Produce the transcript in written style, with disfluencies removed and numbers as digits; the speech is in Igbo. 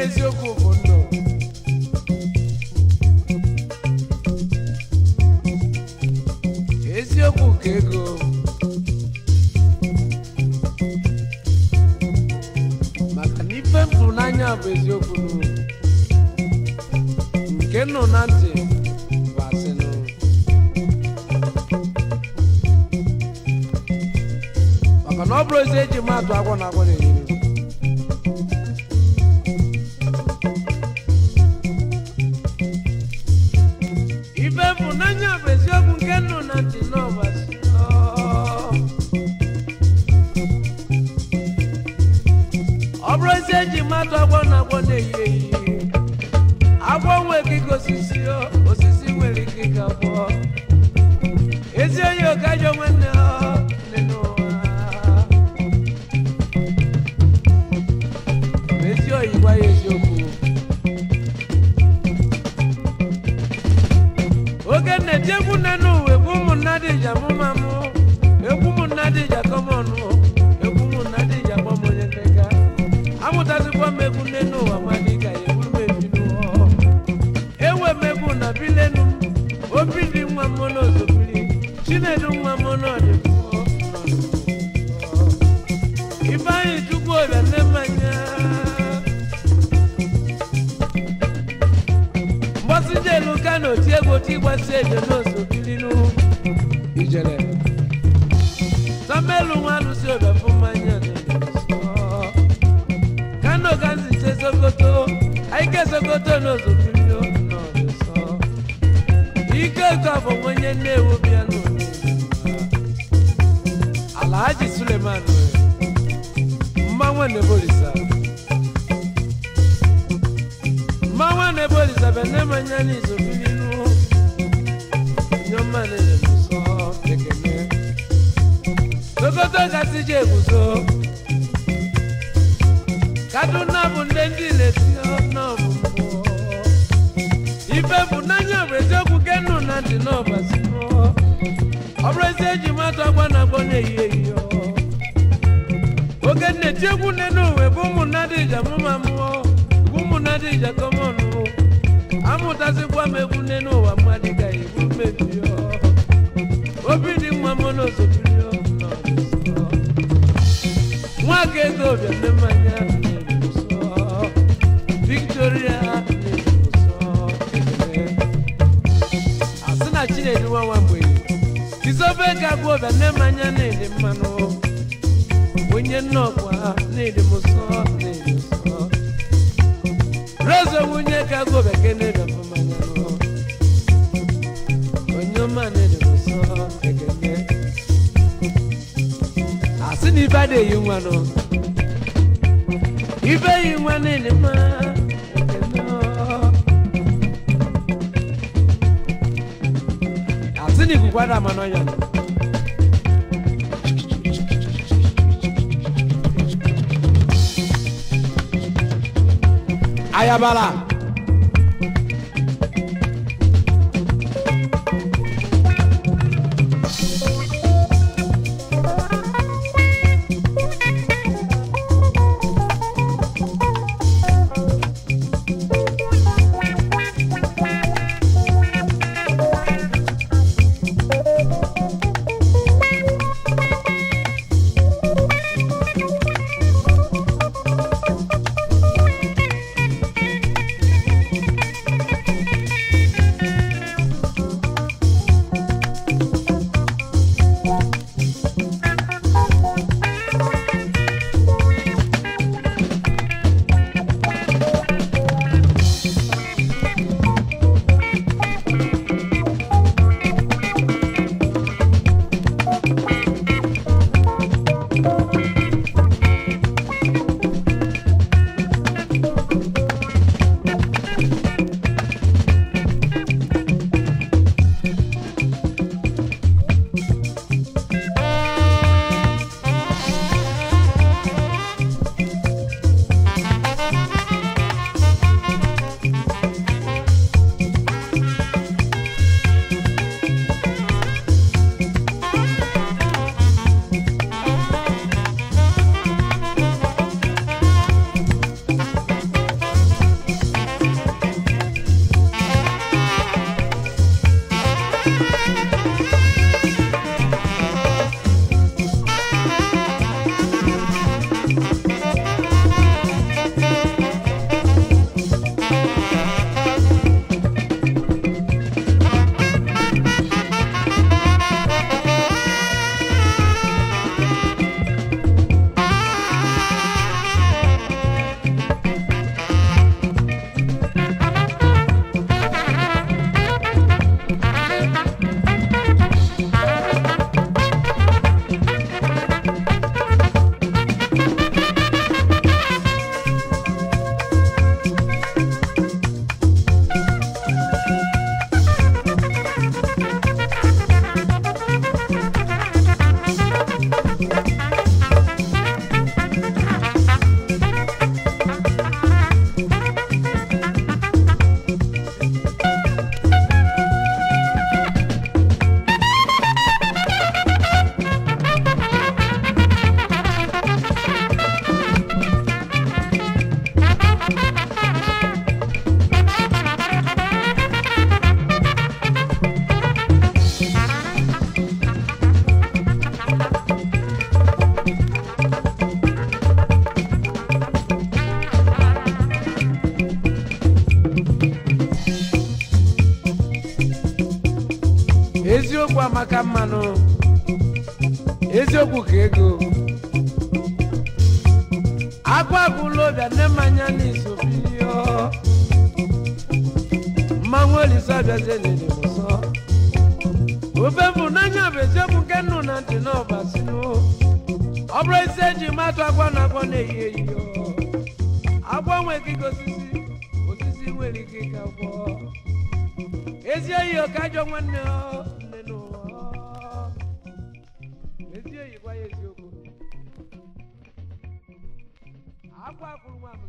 Ezi Okwu Bu Ndu. Eziokwu ka ego. Maka na ife m fụrụ n'anya bụ eziokwu nke nọ na ntị bụ asị nụ. Maka na ọ bụrụ ezi eji mmadụ agwọ na agwọ na-enyere. Eji mmadụ agwọ na agwọ na-eyi eyi agwọ nwere ike osisi nwere ike ka agwọ ezi onye ọkajọ nwanne n'ụwa ezi oyi gwa ya eziokwu oge na-eti egwu nne n'ụwa egwu ụmụnna dị ji amụmamụ egwu ụmụnna dị ji akọmọnụ egwu ụmụnna dị ji akpọm onye nkeka amụtazikwa m egwu nne n'ụwa nwadị ka ya eburu m ebi n'ụwa ewe m egwu na bilenu obi dị nwa m n'ozobiri chinedu nwa m n'ọdị Ifeanyị Chukwu ọbịa nne mmanya mgbọsị jelu ka na oti egwu oti ịgbasi eje n'ozobiri ijele samelu nwa alụsị ọbịa fụ mmanya Ganzi Sokoto, Aike Sokoto n'ozo filio n'ọdụsọ. Ike ka bụ onye nnewu bịa n'ụlọ. Alhaji Suleiman Mmanwa Nebolisa. Mmanwa Nebolisa bene manya n'izo filio. Nyoma n'elemụsọ ekene. Sokoto gasị je eguzo. Kaduna bụ ndị na-esi n'ọmụmụ ife bụ n'anya bụ eziokwu ke nụ na ntị n'ọbasi ọ bụrụ ezi eji mmadụ agwa na agbọ na-eyi eyi oge na-eti egwu nne n'ụwa bụ ụmụnna dị ija mụmamụọ bụ ụmụnna dị ija kọmọnụ amụtazikwa m egwu nne n'ụwa mmadụ ga egwu mmebi obi dị nwa m n'ozobiri nwa ka ego bịa nne mmanya Victoria asị na Chinedu nwa mgbe izobe ka bụ ọbịa nne mmanya na-ede mmanụ onye nnọkwa na-ede m ụsọ na-ede ụsọ rezo nwunye ka bụ ọbịa ke na-ede mmanya onye ọma na-ede m ụsọ ekene asị na ife adịghị nwa ibe inwane ni ma asini kukwada manonya ayabala Ezi okwu amaka mmanụ Ezi okwu ka ego akwa bụlụ obi nne mmanya n'iso biyo mmanwụ olise abịazie n'emuso ofe bụ n'anya bụ eziokwu nke nnụ na ntị n'ọbasinu ọ bụrụ isi eji matụ agwa na agwọ na-eyi eyi agwọ nweghị ike osisi nwere ike ka agwọ ezi eyi ka ajọ nwanne nne n'ụwa ezi eyi gwa ya eziokwu akwa kwuru nwa m